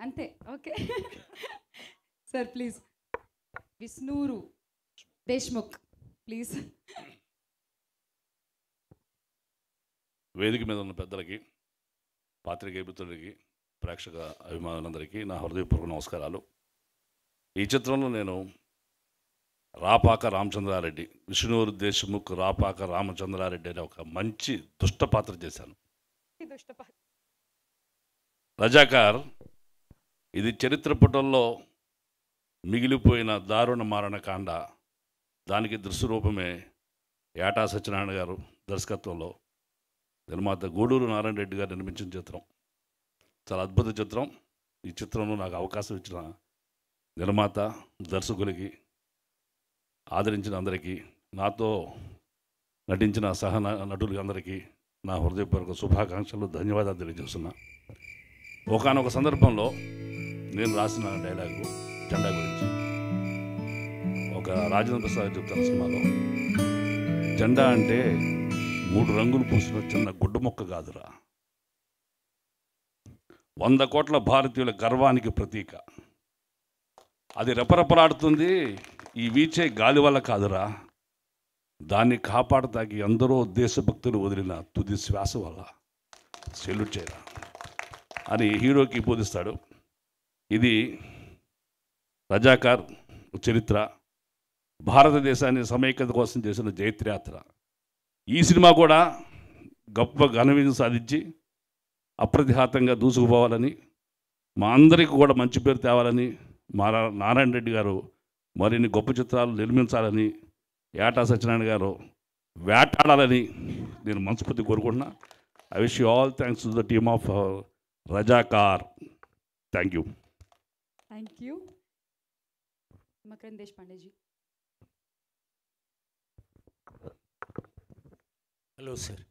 అంతే okay sir please Visnur Deshmukh please. వేదిక మీద ఉన్న పెద్దలకి, పాత్రికేయ మిత్రులకి, ప్రేక్షక అభిమానులందరికీ నా హృదయపూర్వక నమస్కారాలు. ఈ చిత్రంలో నేను రాపాక రామచంద్రారెడ్డి, విష్ణూరు దేశ్ముఖ్ రాపాక రామచంద్రారెడ్డి అనే ఒక మంచి దుష్ట పాత్ర చేశాను. రజాకార్ ఇది చరిత్ర పుటల్లో మిగిలిపోయిన దారుణ మారణకాండ. దానికి దృశ్యరూపమే ఏటా సత్యనారాయణ గారు దర్శకత్వంలో నిర్మాత గూడూరు నారాయణ రెడ్డి గారు నిర్మించిన చిత్రం. చాలా అద్భుత చిత్రం. ఈ చిత్రంలో నాకు అవకాశం ఇచ్చిన నిర్మాత, దర్శకులకి, ఆదరించిన అందరికీ, నాతో నటించిన నటులకి అందరికీ నా హృదయపూర్వక శుభాకాంక్షలు, ధన్యవాదాలు తెలియజేస్తున్నా. ఒకానొక సందర్భంలో నేను రాసిన డైలాగు జెండా గురించి. ఒక రాజేంద్ర ప్రసాద్ చెప్తాను సినిమాలో, జెండా అంటే 3 రంగులు పూసిన చిన్న గుడ్డ మొక్క కాదురా, 100 కోట్ల భారతీయుల గర్వానికి ప్రతీక. అది రెపరెపలాడుతుంది ఈ వీచే గాలి వల్ల కాదురా, దాన్ని కాపాడతాకి ఎందరో దేశభక్తులు వదిలిన తుది శ్వాస వల్ల. సెల్యూట్ చేయరా అని హీరోకి బోధిస్తాడు. ఇది రజాకార్ చరిత్ర, భారతదేశాన్ని సమైక్యత కోసం చేసిన జైత్రయాత్ర. ఈ సినిమా కూడా గొప్ప ఘన విజయం సాధించి అప్రతిహాతంగా దూసుకుపోవాలని, మా అందరికీ కూడా మంచి పేరు తేవాలని, మా నారాయణ రెడ్డి గారు మరిన్ని గొప్ప చిత్రాలు నిర్మించాలని, ఏటా సత్యనారాయణ గారు వేటాడాలని నేను మనస్ఫూర్తి కోరుకుంటున్నా. I wish you all thanks to the team of Razakar. Thank you. Thank you. Makarand Deshpande ji. Hello sir.